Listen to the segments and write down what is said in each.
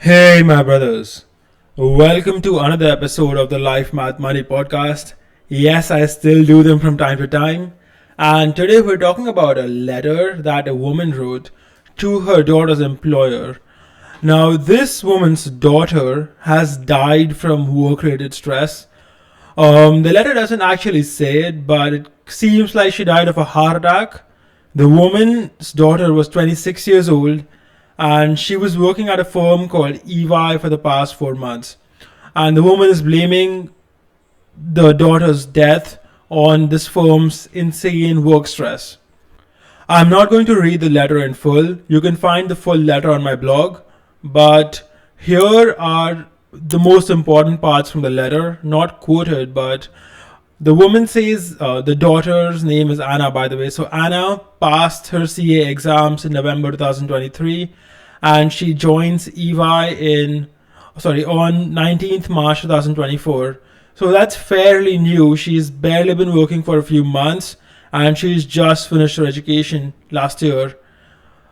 Hey, my brothers. Welcome to another episode of the Life Math Money podcast. Yes, I still do them from time to time. And today we're talking about a letter that a woman wrote to her daughter's employer. Now, this woman's daughter has died from work related stress. The letter doesn't actually say it, but it seems like she died of a heart attack. The woman's daughter was 26 years old and she was working at a firm called EY for the past 4 months. And the woman is blaming the daughter's death on this firm's insane work stress. I'm not going to read the letter in full. You can find the full letter on my blog, but here are the most important parts from the letter, not quoted, but the woman says the daughter's name is Anna, by the way. So Anna passed her CA exams in November 2023, and she joins EY on 19th March 2024. So that's fairly new. She's barely been working for a few months, and she's just finished her education last year.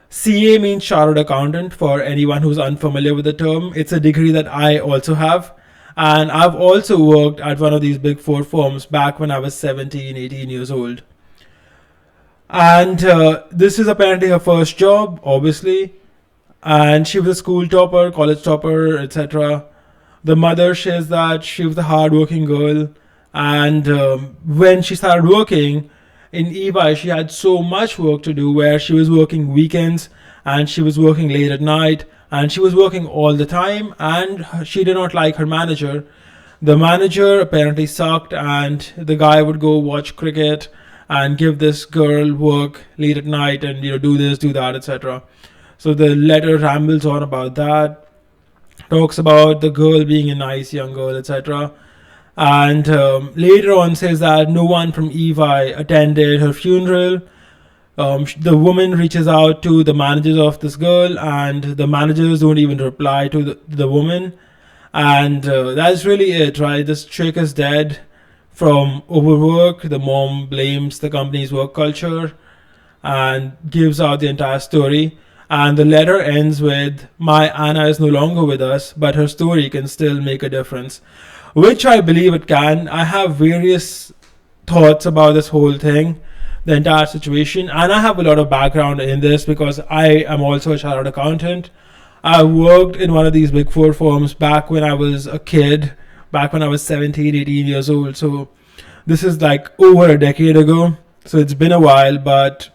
CA means Chartered Accountant for anyone who's unfamiliar with the term. It's a degree that I also have. And I've also worked at one of these big four firms back when I was 17, 18 years old. And this is apparently her first job, obviously. And she was a school topper, college topper, etc. The mother says that she was a hardworking girl. And when she started working in EY, she had so much work to do where she was working weekends and she was working late at night and she was working all the time, and she did not like her manager. The manager apparently sucked, and the guy would go watch cricket and give this girl work late at night and do this, do that, etc. So the letter rambles on about that, talks about the girl being a nice young girl, etc. And later on says that no one from EY attended her funeral. The woman reaches out to the managers of this girl, and the managers don't even reply to the woman. And that's really it, right? This chick is dead from overwork. The mom blames the company's work culture and gives out the entire story. And the letter ends with, "My Anna is no longer with us, but her story can still make a difference," which I believe it can. I have various thoughts about this whole thing, the entire situation, and I have a lot of background in this because I am also a chartered accountant. I worked in one of these big four firms back when I was a kid, back when I was 17, 18 years old. So this is like over a decade ago. So it's been a while, but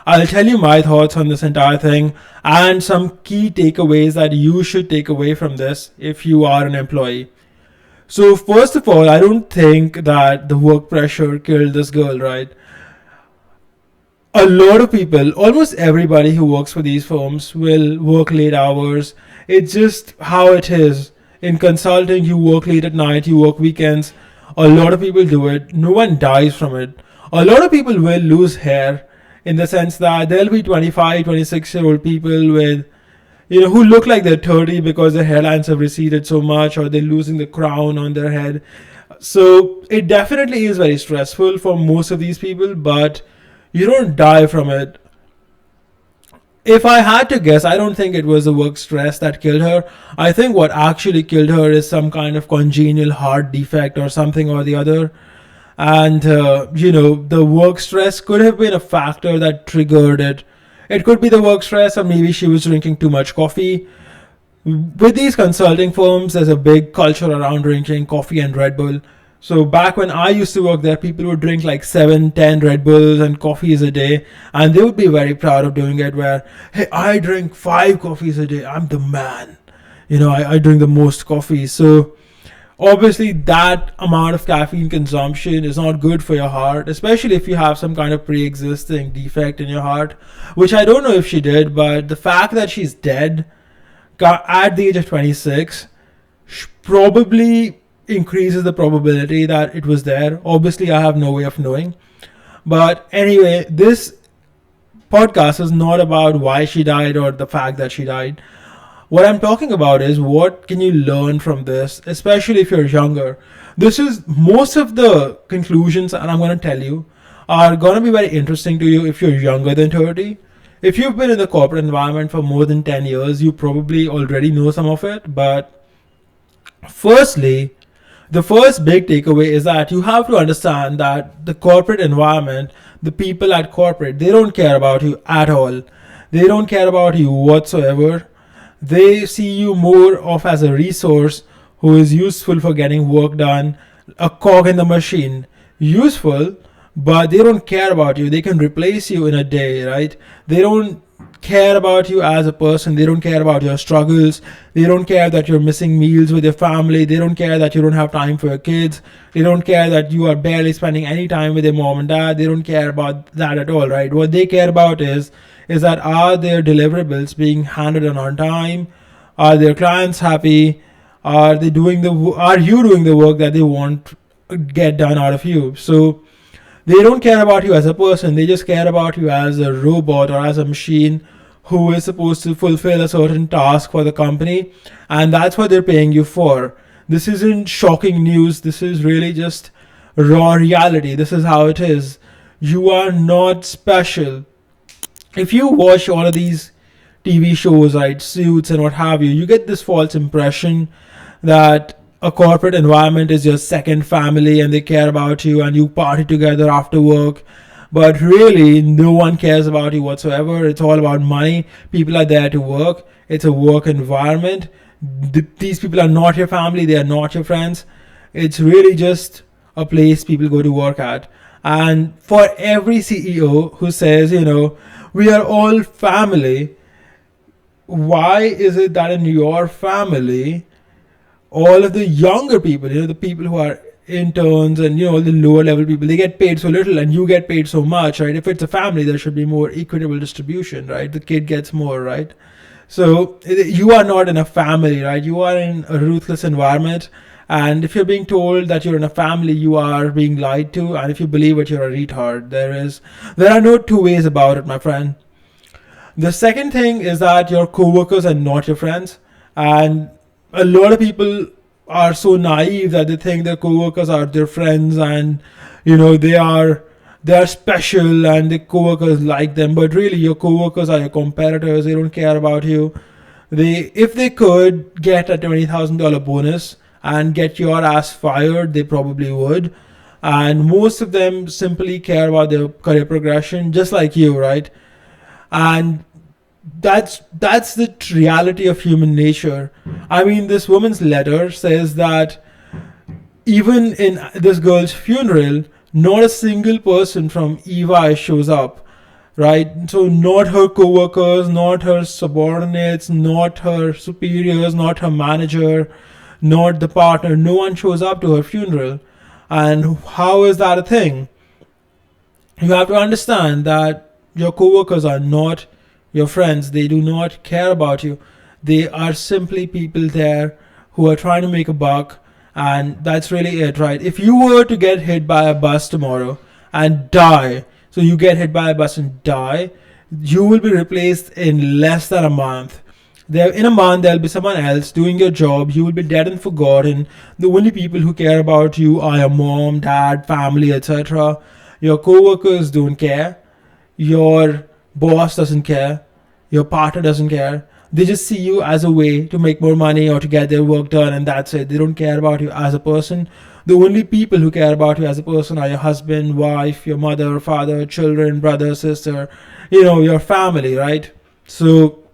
I'll tell you my thoughts on this entire thing and some key takeaways that you should take away from this if you are an employee. So first of all, I don't think that the work pressure killed this girl, right? A lot of people, almost everybody who works for these firms will work late hours. It's just how it is. In consulting, you work late at night, you work weekends. A lot of people do it. No one dies from it. A lot of people will lose hair in the sense that there'll be 25, 26-year-old people with, who look like they're 30 because their hairlines have receded so much or they're losing the crown on their head. So it definitely is very stressful for most of these people, but you don't die from it. If I had to guess, I don't think it was the work stress that killed her. I think what actually killed her is some kind of congenital heart defect or something or the other. And, the work stress could have been a factor that triggered it. It could be the work stress, or maybe she was drinking too much coffee. With these consulting firms, there's a big culture around drinking coffee and Red Bull. So back when I used to work there, people would drink like 7, 10 Red Bulls and coffees a day. And they would be very proud of doing it where, hey, I drink 5 coffees a day. I'm the man. I drink the most coffee. So obviously that amount of caffeine consumption is not good for your heart, especially if you have some kind of pre-existing defect in your heart, which I don't know if she did, but the fact that she's dead at the age of 26 probably increases the probability that it was there. Obviously, I have no way of knowing. But anyway, this podcast is not about why she died or the fact that she died. What I'm talking about is what can you learn from this, especially if you're younger. This is most of the conclusions, and I'm going to tell you, are going to be very interesting to you if you're younger than 30. If you've been in the corporate environment for more than 10 years, you probably already know some of it. But firstly, the first big takeaway is that you have to understand that the corporate environment, the people at corporate, they don't care about you at all. They don't care about you whatsoever. They see you more of as a resource who is useful for getting work done, a cog in the machine. Useful, but they don't care about you. They can replace you in a day, right? They don't care about you as a person. They don't care about your struggles. They don't care that you're missing meals with your family. They don't care that you don't have time for your kids. They don't care that you are barely spending any time with your mom and dad. They don't care about that at all, right? What they care about is that are their deliverables being handled on time? Are their clients happy? Are you doing the work that they want to get done out of you? So they don't care about you as a person. They just care about you as a robot or as a machine who is supposed to fulfill a certain task for the company, and that's what they're paying you for. This isn't shocking news. This is really just raw reality. This is how it is. You are not special. If you watch all of these TV shows, right, Suits and what have you, you get this false impression that a corporate environment is your second family and they care about you and you party together after work. But really, no one cares about you whatsoever. It's all about money. People are there to work. It's a work environment. These people are not your family. They are not your friends. It's really just a place people go to work at. And for every CEO who says, we are all family, why is it that in your family, all of the younger people, the people who are interns and, all the lower level people, they get paid so little and you get paid so much, right? If it's a family, there should be more equitable distribution, right? The kid gets more, right? So you are not in a family, right? You are in a ruthless environment. And if you're being told that you're in a family, you are being lied to. And if you believe it, you're a retard. There are no two ways about it, my friend. The second thing is that your coworkers are not your friends. And a lot of people are so naive that they think their coworkers are their friends and they are special and the coworkers like them, but really your coworkers are your competitors. They don't care about you. If they could get a $20,000 bonus and get your ass fired, they probably would. And most of them simply care about their career progression, just like you, right? And that's the reality of human nature. I mean, this woman's letter says that even in this girl's funeral, not a single person from EY shows up, right? So not her co-workers, not her subordinates, not her superiors, not her manager, not the partner. No one shows up to her funeral. And how is that a thing? You have to understand that your co-workers are not your friends. They do not care about you. They are simply people there who are trying to make a buck, and that's really it, right? If you were to get hit by a bus tomorrow and die, so you get hit by a bus and die, you will be replaced in less than a month. In a month, there'll be someone else doing your job. You will be dead and forgotten. The only people who care about you are your mom, dad, family, etc. Your co-workers don't care. Your boss doesn't care. Your partner doesn't care. They just see you as a way to make more money or to get their work done, and that's it. They don't care about you as a person. The only people who care about you as a person are your husband, wife, your mother, father, children, brother, sister, your family, right? So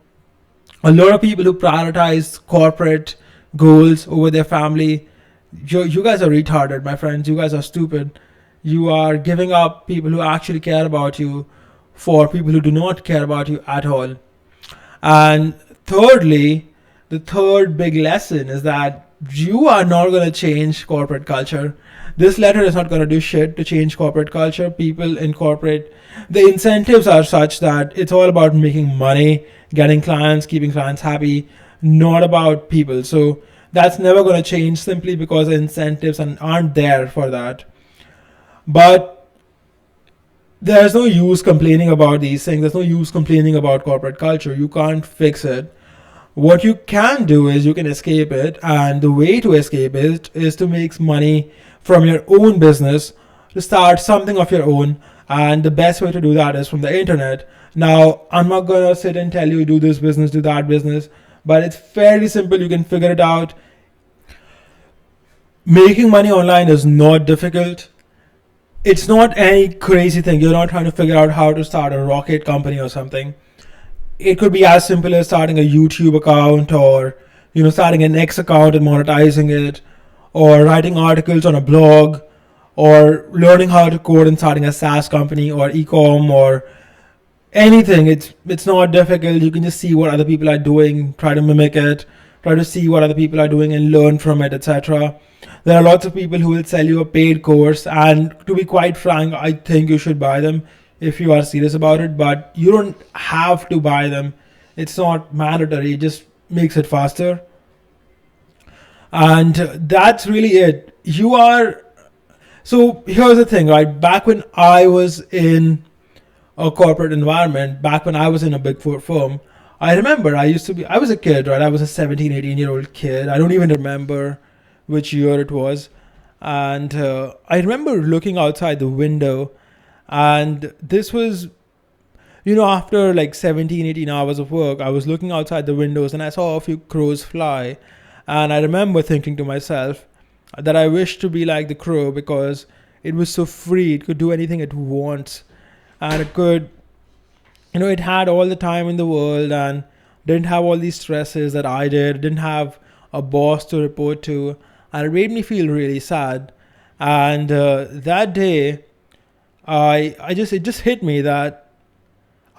a lot of people who prioritize corporate goals over their family, you guys are retarded, my friends. You guys are stupid. You are giving up people who actually care about you for people who do not care about you at all. And thirdly, the third big lesson is that you are not going to change corporate culture. This letter is not going to do shit to change corporate culture. People in corporate, the incentives are such that it's all about making money, getting clients, keeping clients happy, not about people. So that's never going to change simply because the incentives aren't there for that. But there's no use complaining about these things. There's no use complaining about corporate culture. You can't fix it. What you can do is you can escape it, and the way to escape it is to make money from your own business, to start something of your own, And the best way to do that is from the internet. Now, I'm not gonna sit and tell you do this business, do that business, but it's fairly simple. You can figure it out. Making money online is not difficult. It's not any crazy thing. You're not trying to figure out how to start a rocket company or something. It could be as simple as starting a YouTube account, or starting an X account and monetizing it, or writing articles on a blog, or learning how to code and starting a SaaS company or e-com or anything. It's not difficult. You can just see what other people are doing, try to mimic it, try to see what other people are doing and learn from it, etc. There are lots of people who will sell you a paid course, and to be quite frank, I think you should buy them if you are serious about it, but you don't have to buy them. It's not mandatory. It just makes it faster. And that's really it. So here's the thing, right? Back when I was in a corporate environment, back when I was in a big four firm, I remember I was a kid, right? I was a 17, 18-year-old kid. I don't even remember which year it was. And I remember looking outside the window, and this was, after like 17, 18 hours of work, I was looking outside the windows and I saw a few crows fly. And I remember thinking to myself that I wished to be like the crow, because it was so free. It could do anything it wants. And it could, it had all the time in the world and didn't have all these stresses that I did. Didn't have a boss to report to. And it made me feel really sad. And that day, it just hit me that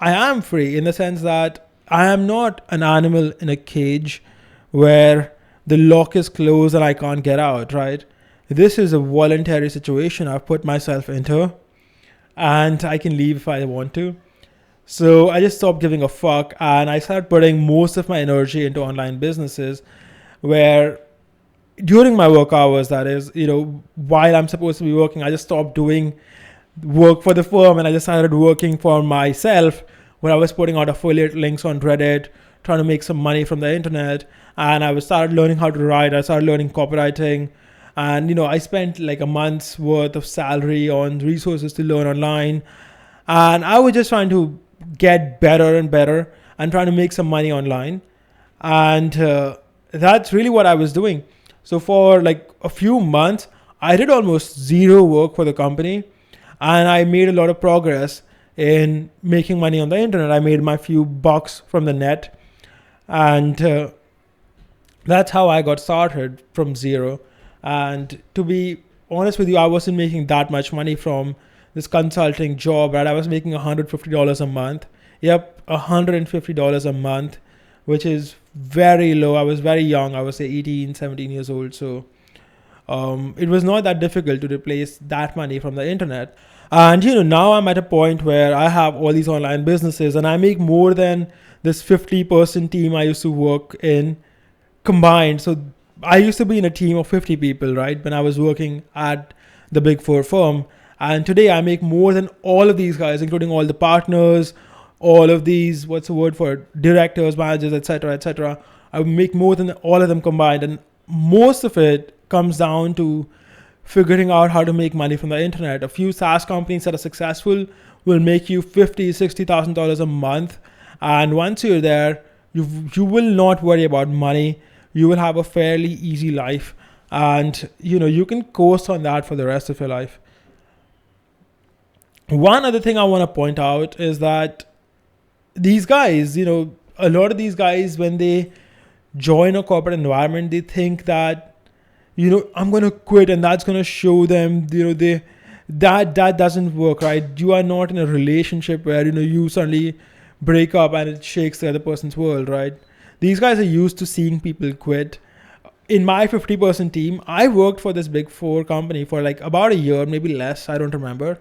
I am free, in the sense that I am not an animal in a cage where the lock is closed and I can't get out, right? This is a voluntary situation I've put myself into, and I can leave if I want to. So I just stopped giving a fuck, and I started putting most of my energy into online businesses, where during my work hours, that is, while I'm supposed to be working, I just stopped doing work for the firm and I just started working for myself, where I was putting out affiliate links on Reddit, trying to make some money from the internet. And I started learning how to write. I started learning copywriting. And, I spent like a month's worth of salary on resources to learn online. And I was just trying to get better and better and trying to make some money online. And that's really what I was doing. So for like a few months, I did almost zero work for the company. And I made a lot of progress in making money on the internet. I made my few bucks from the net. And that's how I got started from zero. And to be honest with you, I wasn't making that much money from this consulting job, right? I was making $150 a month. Yep, $150 a month, which is very low. I was very young. I was say 18, 17 years old. So it was not that difficult to replace that money from the internet. And now I'm at a point where I have all these online businesses and I make more than this 50-person team I used to work in combined. So I used to be in a team of 50 people, right, when I was working at the Big Four firm. And today I make more than all of these guys, including all the partners, all of these, what's the word for it, directors, managers, etc., etc. I make more than all of them combined. And most of it comes down to figuring out how to make money from the internet. A few SaaS companies that are successful will make you $50,000, $60,000 a month. And once you're there, you will not worry about money. You will have a fairly easy life. And, you can coast on that for the rest of your life. One other thing I want to point out is that these guys, a lot of these guys, when they join a corporate environment, they think that, I'm going to quit and that's going to show them, that doesn't work, right? You are not in a relationship where, you suddenly break up and it shakes the other person's world, right? These guys are used to seeing people quit. In my 50-person team, I worked for this Big Four company for like about a year, maybe less, I don't remember.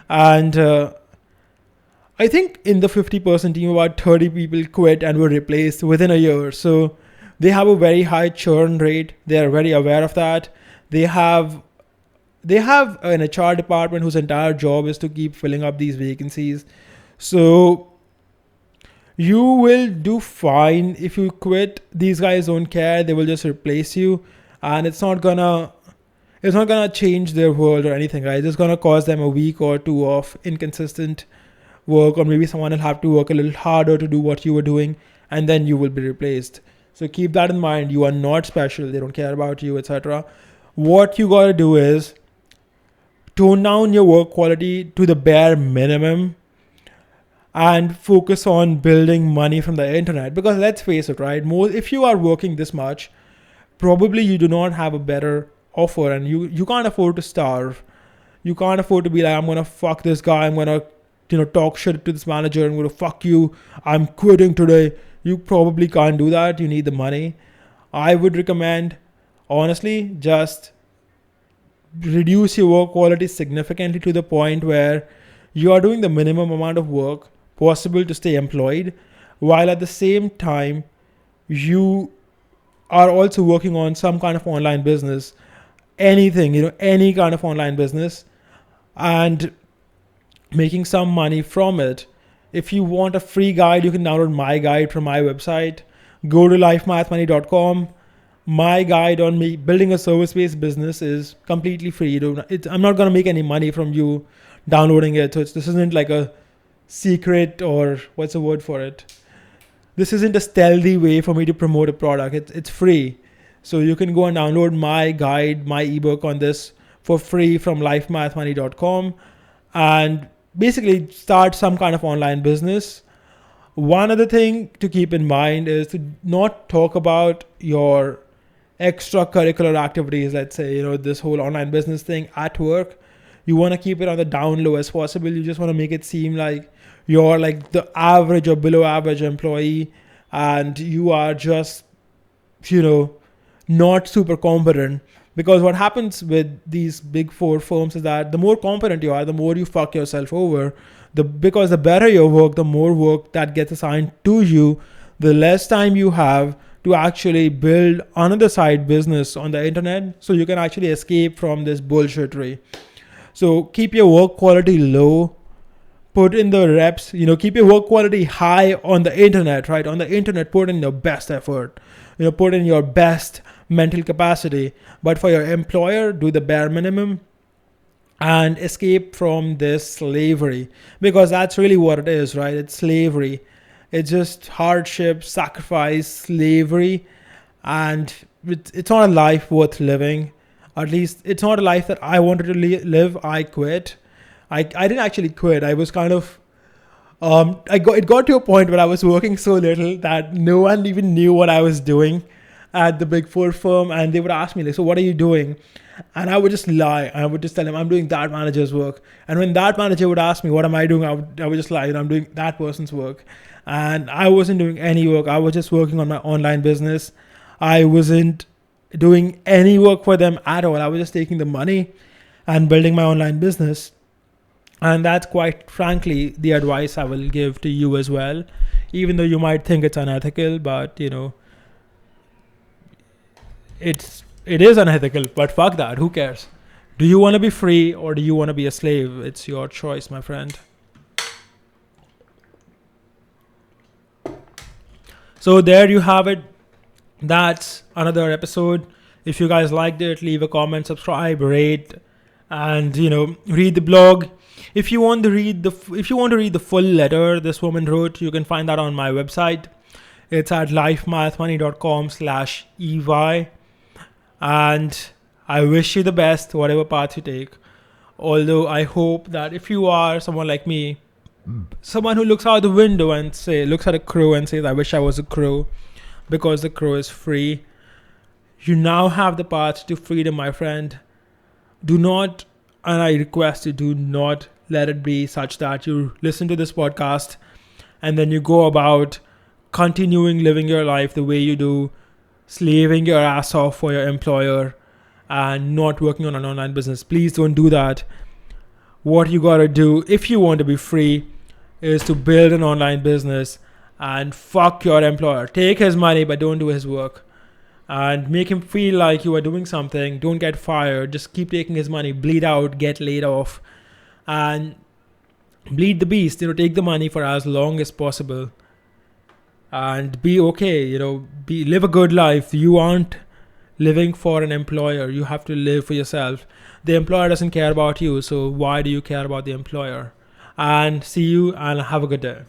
And I think in the 50-person team, about 30 people quit and were replaced within a year. So they have a very high churn rate. They are very aware of that. They have an HR department whose entire job is to keep filling up these vacancies. So you will do fine if you quit. These guys don't care. They will just replace you. And it's not gonna It's not gonna change their world or anything, right? It's gonna cause them a week or two of inconsistent work, or maybe someone will have to work a little harder to do what you were doing, and then you will be replaced. So keep that in mind. You are not special. They don't care about you, etc. What you gotta do is tone down your work quality to the bare minimum and focus on building money from the internet. Because let's face it, right? If you are working this much, probably you do not have a better offer, and you can't afford to starve. You can't afford to be like, I'm gonna fuck this guy, I'm gonna talk shit to this manager, I'm gonna fuck you, I'm quitting today. You probably can't do that. You need the money. I would recommend, honestly, just reduce your work quality significantly to the point where you are doing the minimum amount of work possible to stay employed, while at the same time you are also working on some kind of online business, anything, any kind of online business, and making some money from it. If you want a free guide, you can download my guide from my website. Go to lifemathmoney.com. My guide on me building a service-based business is completely free. I'm not going to make any money from you downloading it. So this isn't like a secret, or what's the word for it? This isn't a stealthy way for me to promote a product. It's free. So you can go and download my guide, my ebook on this for free from lifemathmoney.com and basically start some kind of online business. One other thing to keep in mind is to not talk about your extracurricular activities. Let's say, this whole online business thing at work. You want to keep it on the down low as possible. You just want to make it seem like you're like the average or below average employee, and you are just, not super competent. Because what happens with these big four firms is that the more competent you are, the more you fuck yourself over. Because the better your work, the more work that gets assigned to you, the less time you have to actually build another side business on the internet, so you can actually escape from this bullshittery. So keep your work quality low, put in the reps, keep your work quality high on the internet, right? On the internet, put in your best effort, put in your best mental capacity. But for your employer, do the bare minimum and escape from this slavery, because that's really what it is, right? It's slavery. It's just hardship, sacrifice, slavery, and it's not a life worth living. At least it's not a life that I wanted to live. I quit. I didn't actually quit. I was kind of, it got to a point where I was working so little that no one even knew what I was doing at the big four firm. And they would ask me, like, so what are you doing? And I would just lie. I would just tell them I'm doing that manager's work. And when that manager would ask me, what am I doing? I would just lie, I'm doing that person's work. And I wasn't doing any work. I was just working on my online business. I wasn't doing any work for them at all. I was just taking the money and building my online business. And that's quite frankly the advice I will give to you as well. Even though you might think it's unethical, but it is unethical, but fuck that. Who cares? Do you want to be free or do you want to be a slave? It's your choice, my friend. So there you have it. That's another episode. If you guys liked it, leave a comment, subscribe, rate, and read the blog. If you want to read the full letter this woman wrote, you can find that on my website. It's at lifemathmoney.com/EY. And I wish you the best, whatever path you take. Although I hope that if you are someone like me, someone who looks out the window and looks at a crow and says, I wish I was a crow, because the crow is free. You now have the path to freedom, my friend. Do not, and I request you, do not let it be such that you listen to this podcast and then you go about continuing living your life the way you do, slaving your ass off for your employer and not working on an online business. Please don't do that. What you gotta do if you want to be free is to build an online business and fuck your employer. Take his money, but don't do his work. And make him feel like you are doing something. Don't get fired. Just keep taking his money. Bleed out, get laid off. And bleed the beast. Take the money for as long as possible. And be okay. Live a good life. You aren't living for an employer. You have to live for yourself. The employer doesn't care about you, so why do you care about the employer? And see you and have a good day.